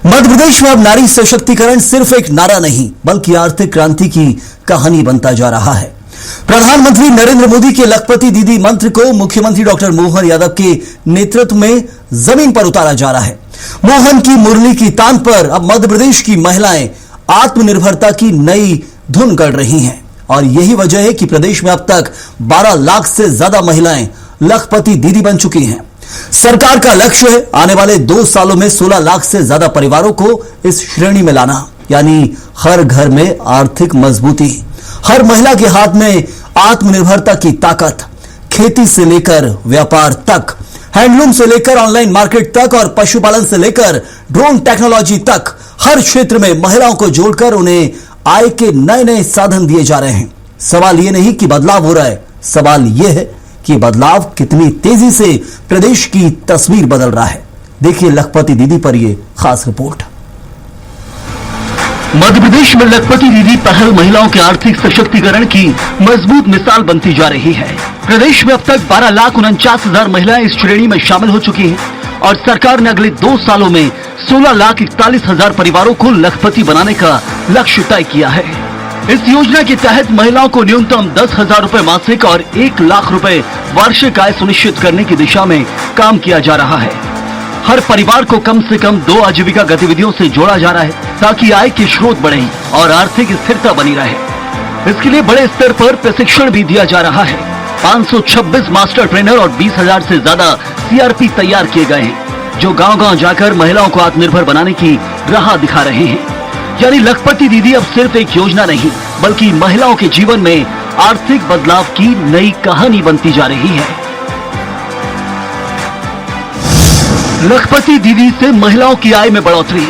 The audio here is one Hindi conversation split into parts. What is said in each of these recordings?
मध्य प्रदेश में अब नारी सशक्तिकरण सिर्फ एक नारा नहीं बल्कि आर्थिक क्रांति की कहानी बनता जा रहा है। प्रधानमंत्री नरेंद्र मोदी के लखपति दीदी मंत्र को मुख्यमंत्री डॉक्टर मोहन यादव के नेतृत्व में जमीन पर उतारा जा रहा है। मोहन की मुरली की तान पर अब मध्य प्रदेश की महिलाएं आत्मनिर्भरता की नई धुन गढ़ रही हैं और यही वजह है कि प्रदेश में अब तक 12 लाख से ज्यादा महिलाएं लखपति दीदी बन चुकी हैं। सरकार का लक्ष्य है आने वाले 2 सालों में 16 लाख से ज्यादा परिवारों को इस श्रेणी में लाना, यानी हर घर में आर्थिक मजबूती, हर महिला के हाथ में आत्मनिर्भरता की ताकत। खेती से लेकर व्यापार तक, हैंडलूम से लेकर ऑनलाइन मार्केट तक और पशुपालन से लेकर ड्रोन टेक्नोलॉजी तक, हर क्षेत्र में महिलाओं को जोड़कर उन्हें आय के नए नए साधन दिए जा रहे हैं। सवाल यह नहीं कि बदलाव हो रहा है, सवाल यह है कि बदलाव कितनी तेजी से प्रदेश की तस्वीर बदल रहा है। देखिए लखपति दीदी पर यह खास रिपोर्ट। मध्य प्रदेश में लखपति दीदी पहल महिलाओं के आर्थिक सशक्तिकरण की मजबूत मिसाल बनती जा रही है। प्रदेश में अब तक 12,49,000 महिलाएं इस श्रेणी में शामिल हो चुकी हैं और सरकार ने अगले 2 सालों में 16,41,000 परिवारों को लखपति बनाने का लक्ष्य तय किया है। इस योजना के तहत महिलाओं को न्यूनतम 10,000 रुपए मासिक और 1 लाख रुपए वार्षिक आय सुनिश्चित करने की दिशा में काम किया जा रहा है। हर परिवार को कम से कम 2 आजीविका गतिविधियों से जोड़ा जा रहा है ताकि आय के स्रोत बढ़े और आर्थिक स्थिरता बनी रहे। इसके लिए बड़े स्तर पर प्रशिक्षण भी दिया जा रहा है। 526 मास्टर ट्रेनर और 20,000 से ज्यादा CRP तैयार किए गए हैं जो गांव-गांव जाकर महिलाओं को आत्मनिर्भर बनाने की राह दिखा रहे हैं। यानी लखपति दीदी अब सिर्फ एक योजना नहीं बल्कि महिलाओं के जीवन में आर्थिक बदलाव की नई कहानी बनती जा रही है। लखपति दीदी से महिलाओं की आय में बढ़ोतरी,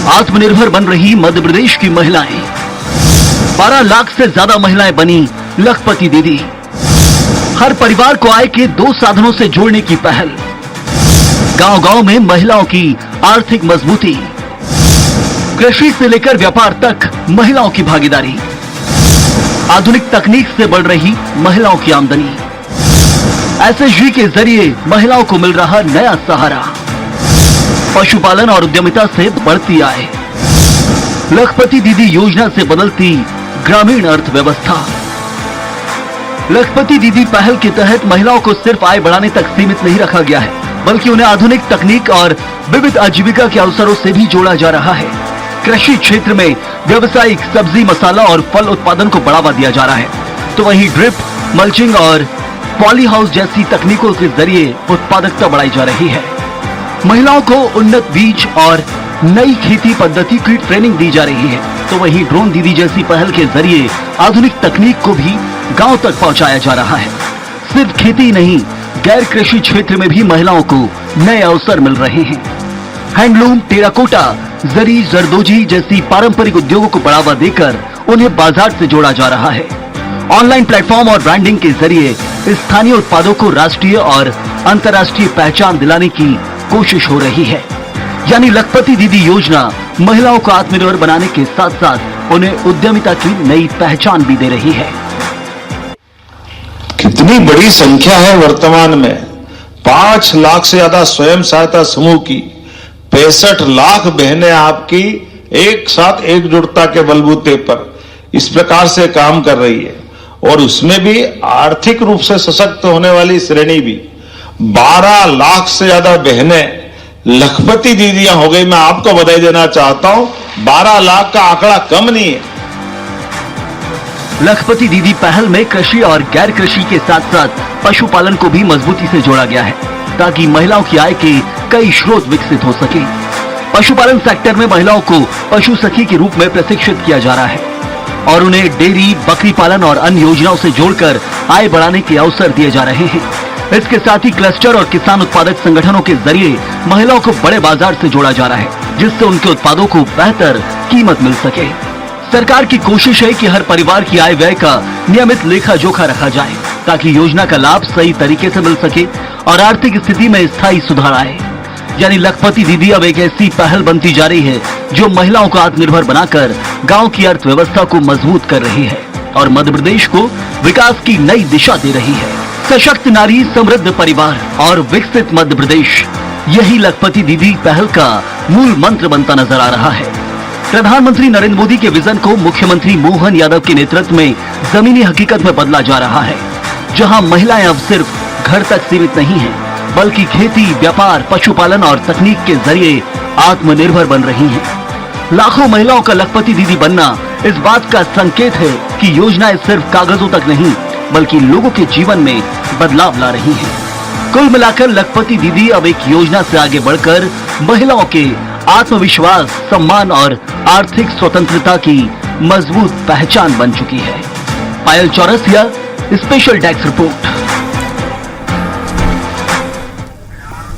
आत्मनिर्भर बन रही मध्य प्रदेश की महिलाएं। 12 लाख से ज्यादा महिलाएं बनी लखपति दीदी। हर परिवार को आय के 2 साधनों से जोड़ने की पहल, गांव-गांव में महिलाओं की आर्थिक मजबूती, कृषि से लेकर व्यापार तक महिलाओं की भागीदारी, आधुनिक तकनीक से बढ़ रही महिलाओं की आमदनी, SHG के जरिए महिलाओं को मिल रहा नया सहारा, पशुपालन और उद्यमिता से बढ़ती आय, लखपति दीदी योजना से बदलती ग्रामीण अर्थव्यवस्था। लखपति दीदी पहल के तहत महिलाओं को सिर्फ आय बढ़ाने तक सीमित नहीं रखा गया है बल्कि उन्हें आधुनिक तकनीक और विविध आजीविका के अवसरों से भी जोड़ा जा रहा है। कृषि क्षेत्र में व्यावसायिक सब्जी, मसाला और फल उत्पादन को बढ़ावा दिया जा रहा है तो वहीं ड्रिप, मल्चिंग और पॉली हाउस जैसी तकनीकों के जरिए उत्पादकता बढ़ाई जा रही है। महिलाओं को उन्नत बीज और नई खेती पद्धति की ट्रेनिंग दी जा रही है तो वहीं ड्रोन दीदी जैसी पहल के जरिए आधुनिक तकनीक को भी गांव तक पहुंचाया जा रहा है। सिर्फ खेती नहीं, गैर कृषि क्षेत्र में भी महिलाओं को नए अवसर मिल रहे हैं। हैंडलूम, टेराकोटा, जरी, जरदोजी जैसी पारंपरिक उद्योगों को बढ़ावा देकर उन्हें बाजार से जोड़ा जा रहा है। ऑनलाइन प्लेटफॉर्म और ब्रांडिंग के जरिए स्थानीय उत्पादों को राष्ट्रीय और अंतर्राष्ट्रीय पहचान दिलाने की कोशिश हो रही है। यानी लखपति दीदी योजना महिलाओं को आत्मनिर्भर बनाने के साथ साथ उन्हें उद्यमिता की नई पहचान भी दे रही है। कितनी बड़ी संख्या है वर्तमान में, 5 लाख से ज्यादा स्वयं सहायता समूह की, 65 लाख बहनें आपकी एक साथ एकजुटता के बलबूते पर इस प्रकार से काम कर रही है और उसमें भी आर्थिक रूप से सशक्त होने वाली श्रेणी भी 12 लाख से ज्यादा बहनें लखपति दीदियां हो गई। मैं आपको बधाई देना चाहता हूं, 12 लाख का आंकड़ा कम नहीं है। लखपति दीदी पहल में कृषि और गैर कृषि के साथ साथ पशुपालन को भी मजबूती से जोड़ा गया है ताकि महिलाओं की आय के कई स्रोत विकसित हो सके। पशुपालन सेक्टर में महिलाओं को पशु सखी के रूप में प्रशिक्षित किया जा रहा है और उन्हें डेयरी, बकरी पालन और अन्य योजनाओं से जोड़कर आय बढ़ाने के अवसर दिए जा रहे हैं। इसके साथ ही क्लस्टर और किसान उत्पादक संगठनों के जरिए महिलाओं को बड़े बाजार से जोड़ा जा रहा है जिससे उनके उत्पादों को बेहतर कीमत मिल सके। सरकार की कोशिश है कि हर परिवार की आय व्यय का नियमित लेखा जोखा रखा जाए ताकि योजना का लाभ सही तरीके से मिल सके और आर्थिक स्थिति में स्थायी सुधार आए। यानी लखपति दीदी अब एक ऐसी पहल बनती जा रही है जो महिलाओं को आत्मनिर्भर बनाकर गांव की अर्थव्यवस्था को मजबूत कर रही है और मध्य प्रदेश को विकास की नई दिशा दे रही है। सशक्त नारी, समृद्ध परिवार और विकसित मध्य प्रदेश, यही लखपति दीदी पहल का मूल मंत्र बनता नजर आ रहा है। प्रधानमंत्री नरेंद्र मोदी के विजन को मुख्यमंत्री मोहन यादव के नेतृत्व में जमीनी हकीकत में बदला जा रहा है, जहां महिलाएं अब सिर्फ घर तक सीमित नहीं हैं, बल्कि खेती, व्यापार, पशुपालन और तकनीक के जरिए आत्मनिर्भर बन रही हैं। लाखों महिलाओं का लखपति दीदी बनना इस बात का संकेत है कि योजनाएं सिर्फ कागजों तक नहीं, बल्कि लोगों के जीवन में बदलाव ला रही हैं। कुल मिलाकर लखपति दीदी अब एक योजना से आगे बढ़कर महिलाओं के आत्मविश्वास, सम्मान और आर्थिक स्वतंत्रता की मजबूत पहचान बन चुकी है। पायल चौरसिया, स्पेशल डेस्क रिपोर्ट।